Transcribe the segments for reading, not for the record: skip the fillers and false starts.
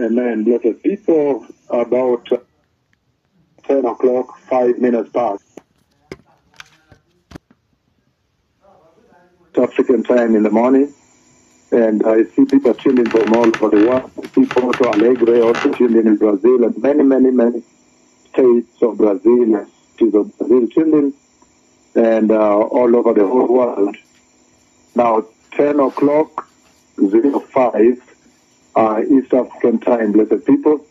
Amen. Blessed people, about 10 o'clock, 5 minutes past African time in the morning. And I see people tuning in from all over the world. People to Alegre also tuned in Brazil and many states of Brazil, cities of Brazil tuned in, and all over the whole world. Now, 10 o'clock, 05 East African time, blessed people.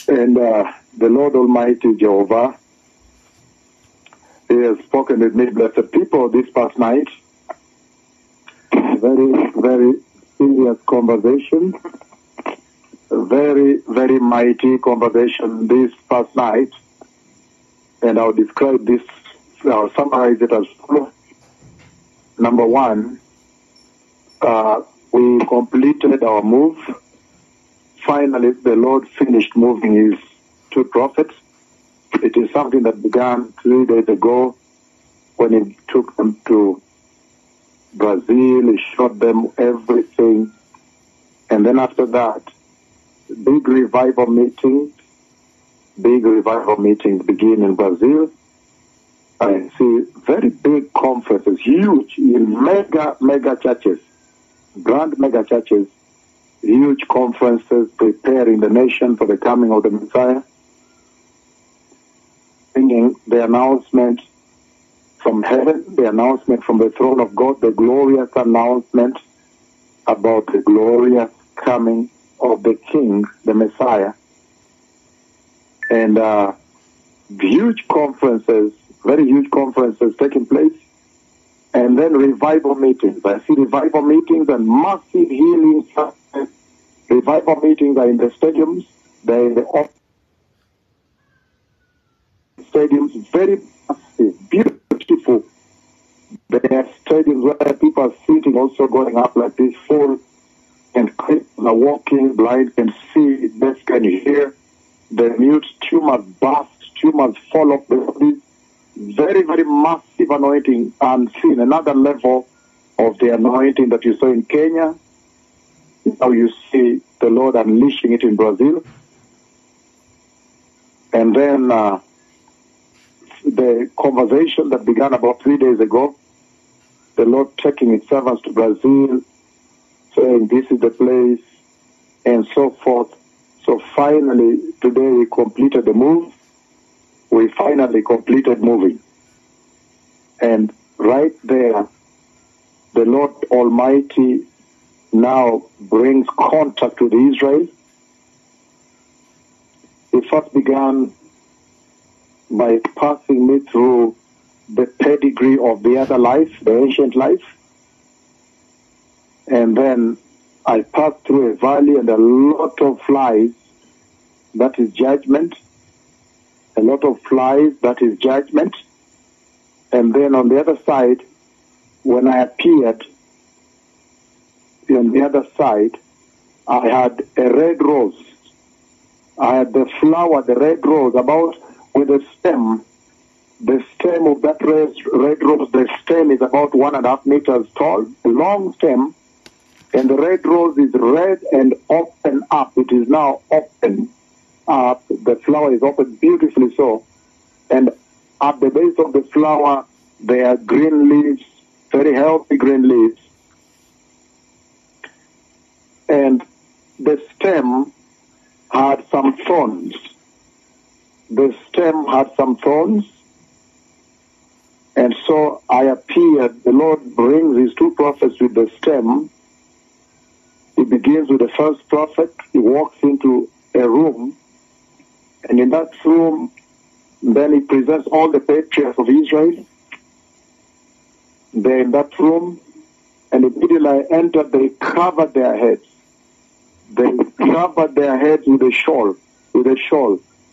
And the Lord Almighty Jehovah, He has spoken with me, blessed people, this past night. Very serious conversation. Very mighty conversation this past night. And I'll describe this, I'll summarize it as follows. Number one, we completed our move. Finally, the Lord finished moving His two prophets. It is something that began 3 days ago when He took them to Brazil. He showed them everything. And then after that, big revival meetings begin in Brazil. I see very big conferences, huge, in mega churches, grand mega churches, huge conferences preparing the nation for the coming of the Messiah. Bringing the announcement from heaven, the announcement from the throne of God, the glorious announcement about the glorious coming of the King, the Messiah. And huge conferences, very huge conferences taking place. And then revival meetings. I see revival meetings and massive healing. Revival meetings are in the stadiums. They're in the stadiums, very massive, beautiful. There are stadiums where people are sitting, also going up like this, full, and cripples are walking, blind can see, deaf can hear. The mute tumors burst, tumors fall off the bodies. Very massive anointing unseen. Another level of the anointing that you saw in Kenya. Now you see the Lord unleashing it in Brazil. And then the conversation that began about 3 days ago, the Lord taking His servants to Brazil, saying this is the place, and so forth. So finally, today we completed the move. We finally completed moving. And right there, the Lord Almighty now brings contact with Israel. He first began by passing me through the pedigree of the other life, the ancient life. And then I passed through a valley and a lot of flies. That is judgment. A lot of flies, that is judgment. And then on the other side, when I appeared, on the other side, I had a red rose. I had the flower, the red rose, about with a stem. The stem of that red rose, the stem is about 1.5 meters tall, a long stem. And the red rose is red and open up. It is now open up. The flower is open beautifully so. And at the base of the flower, there are green leaves, very healthy green leaves. And the stem had some thorns. The stem had some thorns. And so I appeared. The Lord brings His two prophets with the stem. He begins with the first prophet. He walks into a room. And in that room, then He presents all the patriarchs of Israel. They're in that room. And immediately I entered, they covered their heads. They covered their heads with a shawl.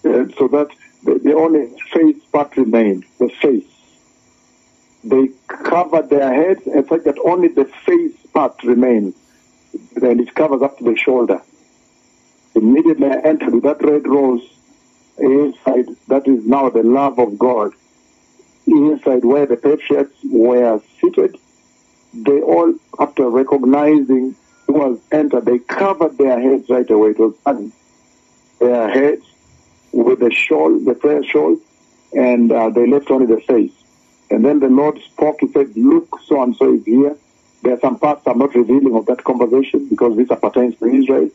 So that the only face part remained, the face. They covered their heads and such that only the face part remains. And it covers up to the shoulder. Immediately I entered with that red rose inside. That is now the love of God. Inside where the patriarchs were seated, they all, after recognizing who was entered, they covered their heads right away. It was funny. Their heads with the shawl, the prayer shawl, and they left only the face. And then the Lord spoke. He said, look, so-and-so is here. There are some parts I'm not revealing of that conversation because this appertains to Israel.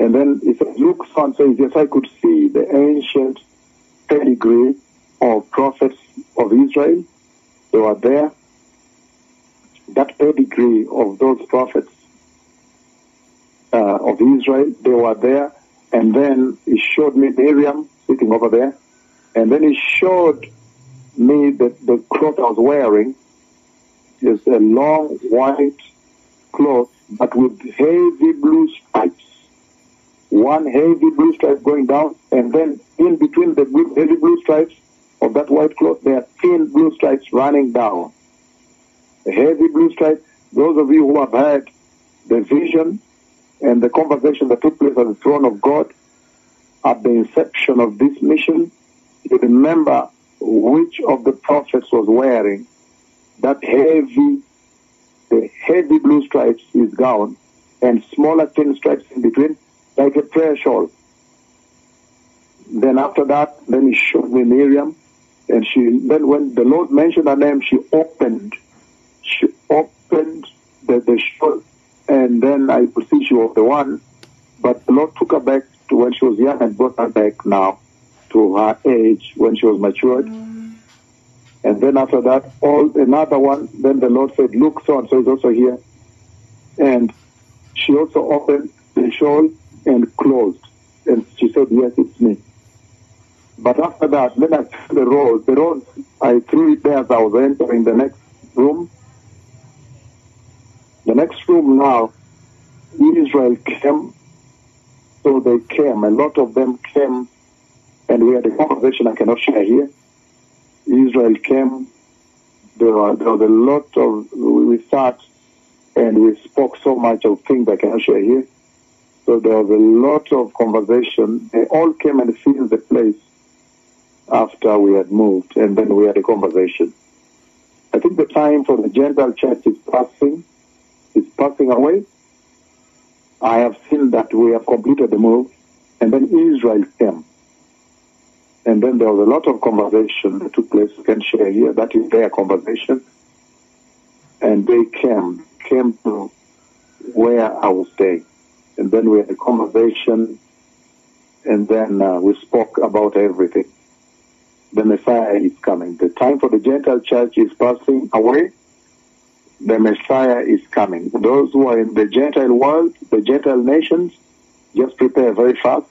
And then he said, look, so-and-so is here. So I could see the ancient pedigree of prophets of Israel. They were there. That pedigree of those prophets of Israel, they were there. And then he showed me Miriam sitting over there. And then he showed me the cloth I was wearing is a long white cloth, but with heavy blue stripes. One heavy blue stripe going down, and then in between the heavy blue stripes of that white cloth, there are thin blue stripes running down. The heavy blue stripe, those of you who have had the vision and the conversation that took place at the throne of God at the inception of this mission, you remember which of the prophets was wearing that heavy blue stripes, his gown, and smaller thin stripes in between, like a prayer shawl. Then after that, then he showed me Miriam, and then when the Lord mentioned her name, she opened the shawl, and then I could see she was the one, but the Lord took her back to when she was young and brought her back now to her age when she was matured. And then after that, another one, then the Lord said, look, so-and-so is also here. And she also opened the shawl and closed. And she said, yes, it's me. But after that, then I threw the rose, I threw it there as I was entering the next room. The next room now, Israel came. So they came, a lot of them came, and we had a conversation I cannot share here. Israel came, there was a lot of, we sat and we spoke so much of things I cannot share here. So there was a lot of conversation. They all came and filled the place after we had moved, and then we had a conversation. I think the time for the Gentile church is passing away. I have seen that we have completed the move, and then Israel came. And then there was a lot of conversation that took place. We can share here. That is their conversation. And they came to where I was staying. And then we had a conversation, and then we spoke about everything. The Messiah is coming. The time for the Gentile church is passing away. The Messiah is coming. Those who are in the Gentile world, the Gentile nations, just prepare very fast.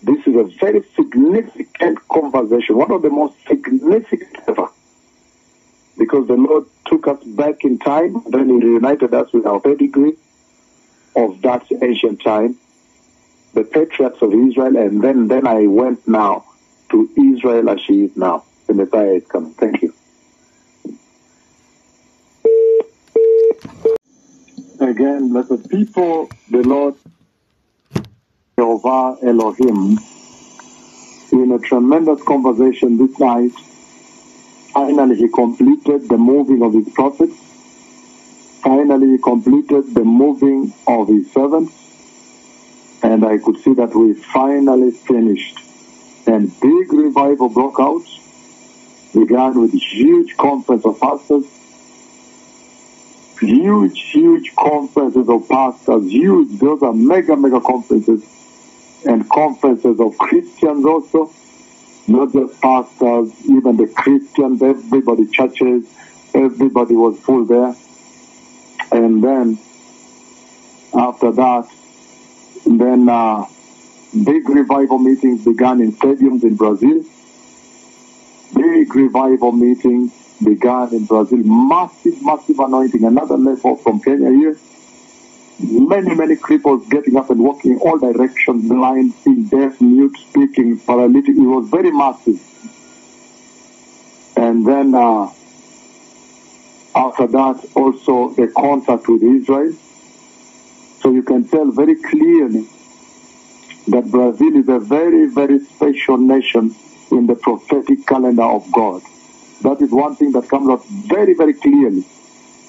This is a very significant conversation, one of the most significant ever, because the Lord took us back in time, then He reunited us with our pedigree of that ancient time, the patriarchs of Israel, and then I went now to Israel as she is now. The Messiah is coming. Thank you. Again, let the people, the Lord, Jehovah Elohim, in a tremendous conversation this night, finally He completed the moving of His prophets. Finally He completed the moving of His servants. And I could see that we finally finished. And big revival broke out. Began with huge conference of pastors. Huge conferences of pastors. Huge. Those are mega conferences. And conferences of Christians also, not just pastors, even the Christians, everybody, churches, everybody was full there. And then, after that, then big revival meetings began in stadiums in Brazil. Big revival meetings began in Brazil. Massive anointing. Another level from Kenya here. Many cripples getting up and walking in all directions, blind, seeing, deaf, mute, speaking, paralytic. It was very massive. And then after that, also a contact with Israel. So you can tell very clearly that Brazil is a very special nation in the prophetic calendar of God. That is one thing that comes out very clearly,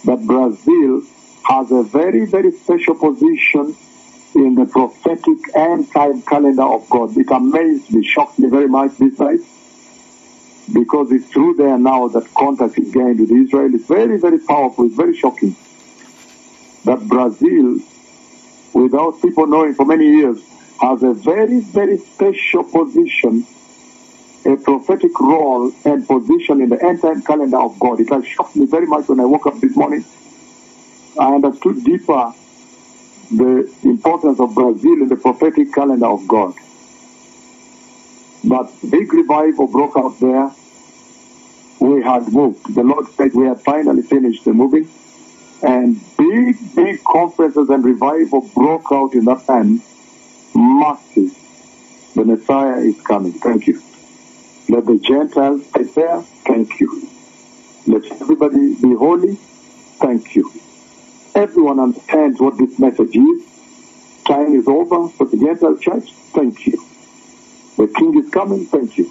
that Brazil has a very, very special position in the prophetic end-time calendar of God. It amazed me, shocked me very much this night, because it's through there now that contact is gained with Israel. It's very, very powerful. It's very shocking that Brazil, without people knowing for many years, has a very, very special position, a prophetic role and position in the end-time calendar of God. It has shocked me very much when I woke up this morning. I understood deeper the importance of Brazil in the prophetic calendar of God. But big revival broke out there. We had moved. The Lord said we had finally finished the moving. And big conferences and revival broke out in that time. Massive. The Messiah is coming. Thank you. Let the Gentiles prepare. Thank you. Let everybody be holy. Thank you. Everyone understands what this message is. Time is over for the Gentile church. Thank you. The King is coming. Thank you.